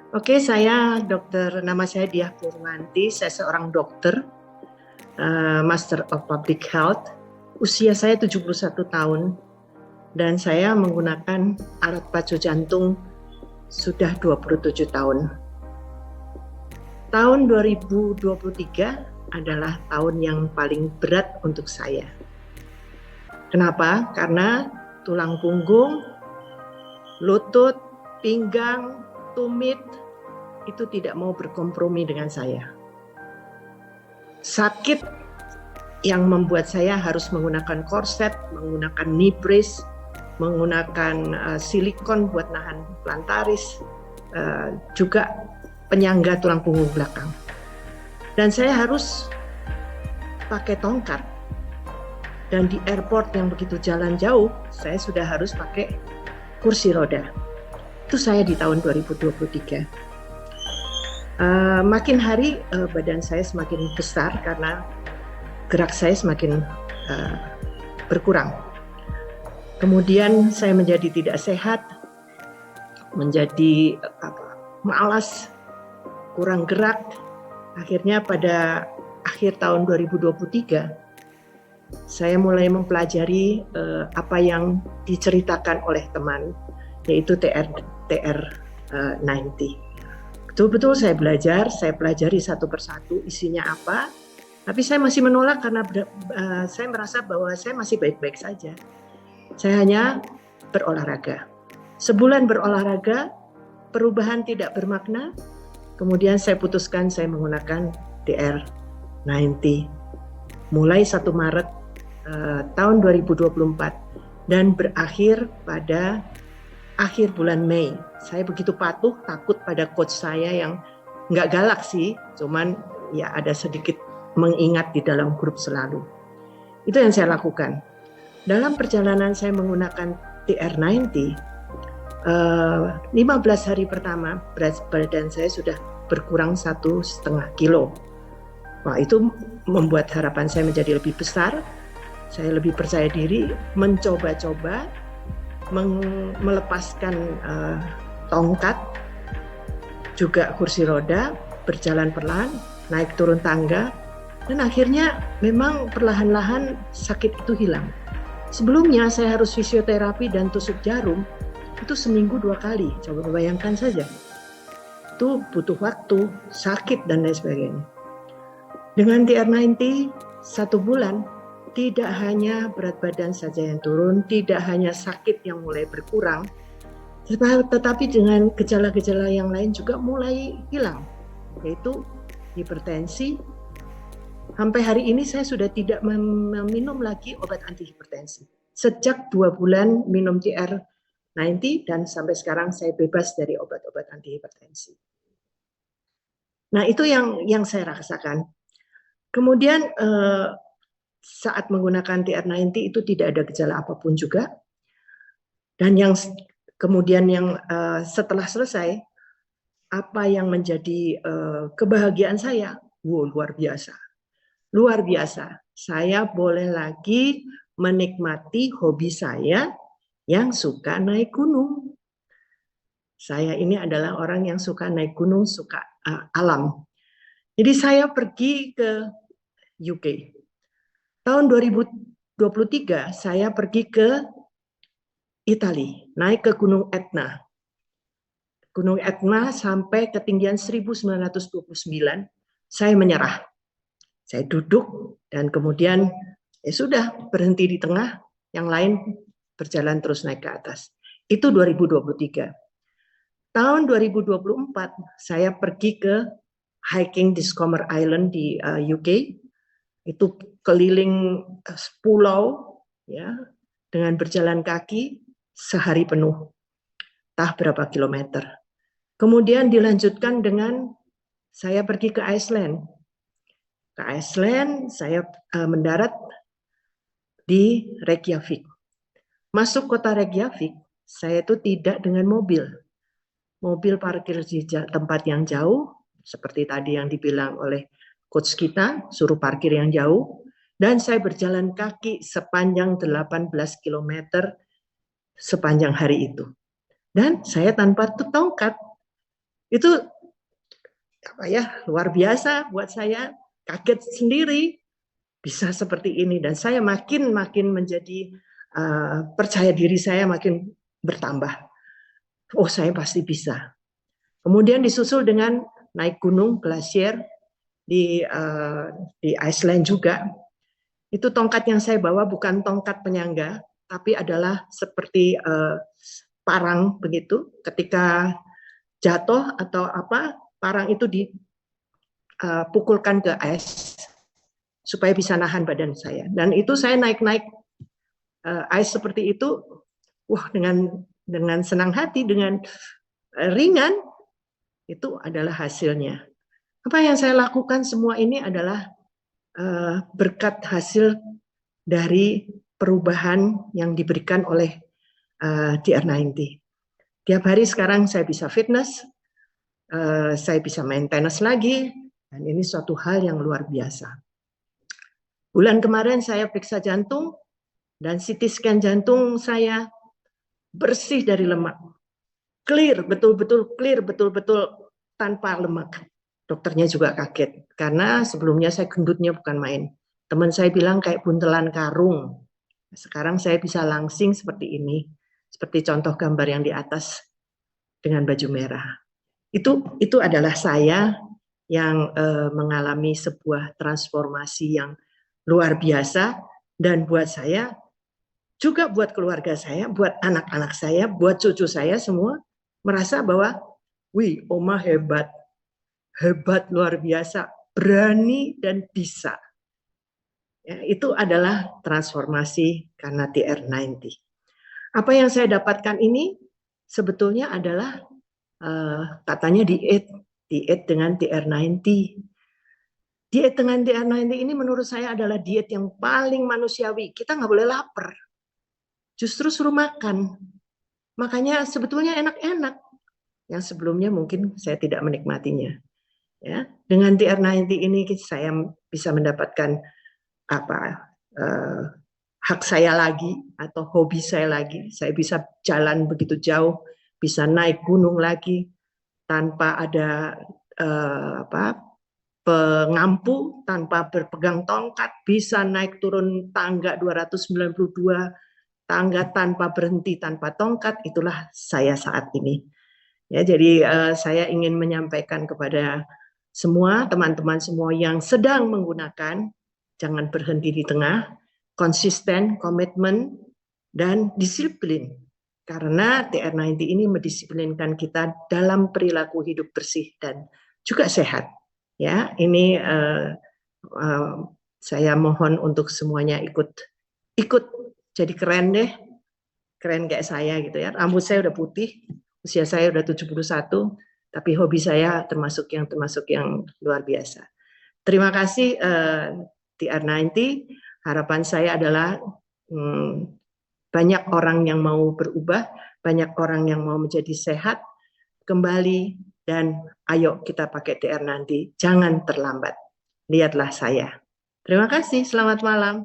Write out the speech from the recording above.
Oke, nama saya Diah Purwanti, saya seorang dokter, Master of Public Health. Usia saya 71 tahun dan saya menggunakan alat pacu jantung sudah 27 tahun. Tahun 2023 adalah tahun yang paling berat untuk saya. Kenapa? Karena tulang punggung, lutut, pinggang, tumit itu tidak mau berkompromi dengan saya. Sakit yang membuat saya harus menggunakan korset, menggunakan knee brace, menggunakan silikon buat nahan plantaris, juga penyangga tulang punggung belakang. Dan saya harus pakai tongkat. Dan di airport yang begitu jalan jauh, saya sudah harus pakai kursi roda. Itu saya di tahun 2023. Makin hari badan saya semakin besar karena gerak saya semakin berkurang. Kemudian saya menjadi tidak sehat, menjadi malas, kurang gerak. Akhirnya pada akhir tahun 2023, saya mulai mempelajari apa yang diceritakan oleh teman, yaitu TR90. Betul-betul saya pelajari satu persatu isinya apa, tapi saya masih menolak karena saya merasa bahwa saya masih baik-baik saja. Saya hanya berolahraga. Sebulan berolahraga, perubahan tidak bermakna, kemudian saya putuskan saya menggunakan DR90 mulai 1 Maret tahun 2024 dan berakhir pada akhir bulan Mei. Saya begitu patuh, takut pada coach saya yang nggak galak sih, cuman ya ada sedikit mengingat di dalam grup selalu. Itu yang saya lakukan. Dalam perjalanan saya menggunakan TR90, 15 hari pertama berat badan saya sudah berkurang 1,5 kilo. Wah, itu membuat harapan saya menjadi lebih besar. Saya lebih percaya diri, mencoba-coba melepaskan tongkat, juga kursi roda, berjalan perlahan, naik turun tangga, dan akhirnya memang perlahan-lahan sakit itu hilang. Sebelumnya saya harus fisioterapi dan tusuk jarum, itu seminggu 2 kali, coba bayangkan saja. Itu butuh waktu, sakit, dan lain sebagainya. Dengan TR90, 1 bulan, tidak hanya berat badan saja yang turun, tidak hanya sakit yang mulai berkurang, tetapi dengan gejala-gejala yang lain juga mulai hilang, yaitu hipertensi. Sampai hari ini saya sudah tidak meminum lagi obat antihipertensi. Sejak 2 bulan minum TR90 dan sampai sekarang saya bebas dari obat-obat antihipertensi. Nah, itu yang saya rasakan. Kemudian saat menggunakan TR90 itu tidak ada gejala apapun juga. Dan kemudian setelah selesai, apa yang menjadi kebahagiaan saya, luar biasa. Luar biasa. Saya boleh lagi menikmati hobi saya yang suka naik gunung. Saya ini adalah orang yang suka naik gunung, suka alam. Jadi saya pergi ke UK. Tahun 2023 saya pergi ke Italia, naik ke Gunung Etna. Gunung Etna sampai ketinggian 1929, saya menyerah. Saya duduk dan kemudian ya sudah berhenti di tengah, yang lain berjalan terus naik ke atas. Itu 2023. Tahun 2024 saya pergi ke hiking di Scomer Island di UK. Itu keliling pulau ya dengan berjalan kaki sehari penuh. Entah berapa kilometer. Kemudian dilanjutkan dengan saya pergi ke Iceland. Ke Iceland saya mendarat di Reykjavik. Masuk kota Reykjavik, saya itu tidak dengan mobil. Mobil parkir di tempat yang jauh, seperti tadi yang dibilang oleh coach kita, suruh parkir yang jauh, dan saya berjalan kaki sepanjang 18 km sepanjang hari itu. Dan saya tanpa tongkat, Itu apa ya, luar biasa buat saya, kaget sendiri bisa seperti ini, dan saya makin menjadi percaya diri saya makin bertambah. Oh, saya pasti bisa. Kemudian disusul dengan naik gunung glasier di Iceland juga. Itu tongkat yang saya bawa bukan tongkat penyangga, tapi adalah seperti parang begitu. Ketika jatuh atau apa, parang itu dipukulkan ke es supaya bisa nahan badan saya. Dan itu saya naik-naik ice seperti itu, wah, dengan senang hati, dengan ringan, itu adalah hasilnya. Apa yang saya lakukan semua ini adalah berkat hasil dari perubahan yang diberikan oleh DR90. Tiap hari sekarang saya bisa fitness, saya bisa main tenis lagi, dan ini suatu hal yang luar biasa. Bulan kemarin saya periksa jantung, dan CT scan jantung saya bersih dari lemak. Clear, betul-betul clear, betul-betul tanpa lemak. Dokternya juga kaget, karena sebelumnya saya gendutnya bukan main. Teman saya bilang kayak buntelan karung. Sekarang saya bisa langsing seperti ini, seperti contoh gambar yang di atas dengan baju merah. Itu adalah saya yang mengalami sebuah transformasi yang luar biasa, dan buat saya, juga buat keluarga saya, buat anak-anak saya, buat cucu saya semua, merasa bahwa, wih, Oma hebat, hebat luar biasa, berani dan bisa. Ya, itu adalah transformasi karena TR90. Apa yang saya dapatkan ini sebetulnya adalah katanya diet dengan TR90. Diet dengan TR90 ini menurut saya adalah diet yang paling manusiawi. Kita nggak boleh lapar, justru suruh makan. Makanya sebetulnya enak-enak. Yang sebelumnya mungkin saya tidak menikmatinya. Ya, dengan TR90 ini saya bisa mendapatkan apa hak saya lagi atau hobi saya lagi. Saya bisa jalan begitu jauh, bisa naik gunung lagi tanpa ada pengampu, tanpa berpegang tongkat, bisa naik turun tangga 292 tangga tanpa berhenti, tanpa tongkat. Itulah saya saat ini. Ya, jadi saya ingin menyampaikan kepada semua teman-teman semua yang sedang menggunakan, jangan berhenti di tengah, konsisten, komitmen, dan disiplin. Karena TR90 ini mendisiplinkan kita dalam perilaku hidup bersih dan juga sehat. Ya, ini saya mohon untuk semuanya ikut jadi keren deh, keren kayak saya gitu ya. Rambut saya udah putih, usia saya udah 71, tapi hobi saya termasuk yang luar biasa. Terima kasih TR90. Harapan saya adalah banyak orang yang mau berubah, banyak orang yang mau menjadi sehat kembali, dan ayo kita pakai TR90. Jangan terlambat. Lihatlah saya. Terima kasih. Selamat malam.